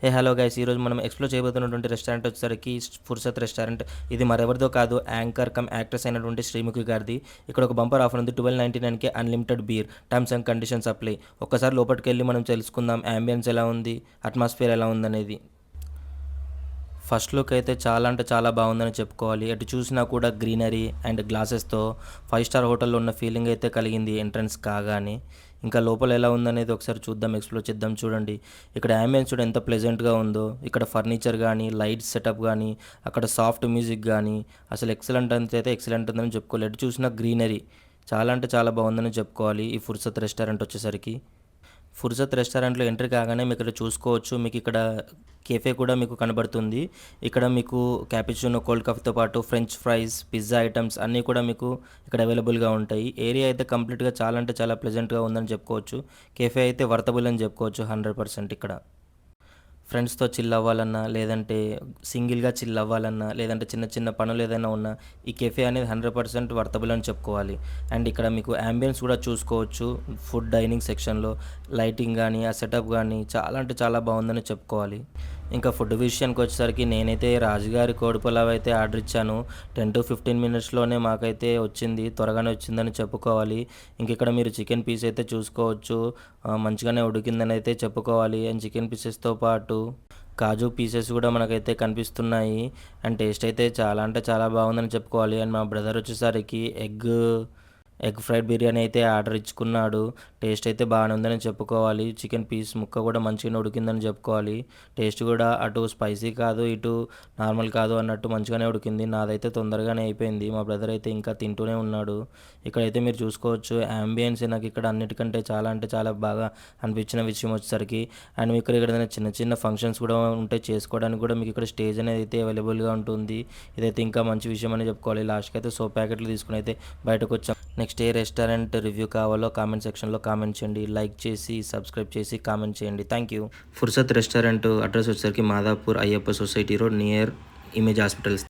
Hello guys, ఈరోజు మనం explore చేయబోతున్నటువంటి restaurant వచ్చేసరికి ఫుర్సత్ రెస్టారెంట్. ఇది మరెవరిదో కాదు, యాంకర్ కమ్ యాక్ట్రెస్ అయినటువంటి శ్రీముఖి గారిది. ఇక్కడ ఒక బంపర్ ఆఫర్ ఉంది, 1299కి unlimited beer. Terms and conditions apply. ఒక్కసారి లోపలికి వెళ్ళి మనం తెలుసుకుందాం అంబియన్స్ ఎలా ఉంది, అట్మాస్ఫియర్ ఎలా ఉందనేది. ఫస్ట్ లుక్ అయితే చాలా అంటే చాలా బాగుందని చెప్పుకోవాలి. ఎటు చూసినా కూడా గ్రీనరీ అండ్ గ్లాసెస్తో 5 స్టార్ హోటల్లో ఉన్న ఫీలింగ్ అయితే కలిగింది ఎంట్రన్స్ కాగానే. ఇంకా లోపల ఎలా ఉందనేది ఒకసారి చూద్దాం, ఎక్స్ప్లోర్ చేద్దాం. చూడండి, ఇక్కడ అంబియన్స్ చూడ ఎంత ప్లెజెంట్గా ఉందో. ఇక్కడ ఫర్నిచర్ కానీ, లైట్ సెటప్ కానీ, అక్కడ సాఫ్ట్ మ్యూజిక్ కానీ అసలు ఎక్సలెంట్ అయితే ఎక్సలెంట్ ఉందని చెప్పుకోవాలి. ఎటు చూసినా గ్రీనరీ చాలా అంటే చాలా బాగుందని చెప్పుకోవాలి ఈ ఫుర్సత్ రెస్టారెంట్ వచ్చేసరికి. ఫుర్సత్ రెస్టారెంట్లో ఎంట్రీ కాగానే మీకు ఇక్కడ చూసుకోవచ్చు, మీకు ఇక్కడ కేఫే కూడా మీకు కనబడుతుంది. ఇక్కడ మీకు క్యాపిచినో, కోల్డ్ కాఫీతో పాటు ఫ్రెంచ్ ఫ్రైస్, పిజ్జా ఐటమ్స్ అన్నీ కూడా మీకు ఇక్కడ అవైలబుల్గా ఉంటాయి. ఏరియా అయితే కంప్లీట్గా చాలా అంటే చాలా ప్లెజెంట్గా ఉందని చెప్పుకోవచ్చు. కేఫే అయితే వర్తబుల్ అని చెప్పుకోవచ్చు 100% ఇక్కడ. ఫ్రెండ్స్తో చిల్ అవ్వాలన్నా, లేదంటే సింగిల్గా చిల్ అవ్వాలన్నా, లేదంటే చిన్న చిన్న పనులు ఏదైనా ఉన్నా ఈ కెఫే అనేది 100% వర్తబుల్ అని చెప్పుకోవాలి. అండ్ ఇక్కడ మీకు అంబియన్స్ కూడా చూసుకోవచ్చు. ఫుడ్ డైనింగ్ సెక్షన్లో లైటింగ్ కానీ, ఆ సెటప్ కానీ చాలా అంటే చాలా బాగుందని చెప్పుకోవాలి. ఇంకా ఫుడ్ విషయానికి వచ్చేసరికి నేనైతే రాజుగారి కోడి పులావ్ అయితే ఆర్డర్ ఇచ్చాను. 10 to 15 minutesలోనే మాకైతే వచ్చింది, త్వరగానే వచ్చిందని చెప్పుకోవాలి. ఇంక ఇక్కడ మీరు చికెన్ పీస్ అయితే చూసుకోవచ్చు, మంచిగానే ఉడికిందని అయితే చెప్పుకోవాలి. అండ్ చికెన్ పీసెస్తో పాటు కాజు పీసెస్ కూడా మనకైతే కనిపిస్తున్నాయి. అండ్ టేస్ట్ అయితే చాలా అంటే చాలా బాగుందని చెప్పుకోవాలి. అండ్ మా బ్రదర్ వచ్చేసరికి ఎగ్ ఫ్రైడ్ బిర్యానీ అయితే ఆర్డర్ ఇచ్చుకున్నాడు. టేస్ట్ అయితే బాగానే ఉందని చెప్పుకోవాలి. చికెన్ పీస్ ముక్క కూడా మంచిగానే ఉడికిందని చెప్పుకోవాలి. టేస్ట్ కూడా అటు స్పైసీ కాదు, ఇటు నార్మల్ కాదు అన్నట్టు మంచిగానే ఉడికింది. నాదైతే తొందరగానే అయిపోయింది, మా బ్రదర్ అయితే ఇంకా తింటూనే ఉన్నాడు. ఇక్కడైతే మీరు చూసుకోవచ్చు అంబియన్స్ నాకు ఇక్కడ అన్నిటికంటే చాలా అంటే చాలా బాగా అనిపించిన విషయం వచ్చేసరికి. అండ్ మీకు ఇక్కడ ఏదైనా చిన్న చిన్న ఫంక్షన్స్ కూడా ఉంటే చేసుకోవడానికి కూడా మీకు ఇక్కడ స్టేజ్ అనేది అయితే అవైలబుల్గా ఉంటుంది. ఇదైతే ఇంకా మంచి విషయం అని చెప్పుకోవాలి. లాస్ట్కి అయితే సోప్ ప్యాకెట్లు తీసుకుని అయితే బయటకు వచ్చాం. నెక్స్ట్ ఏ రెస్టారెంట్ రివ్యూ కావాలో కామెంట్ సెక్షన్లో కామెంట్ చేయండి. లైక్ చేసి సబ్స్క్రైబ్ చేసి కామెంట్ చేయండి. Thank you. Fursat restaurant address వచ్చేసరికి Madhapur Ayyappa society road near Image hospitals.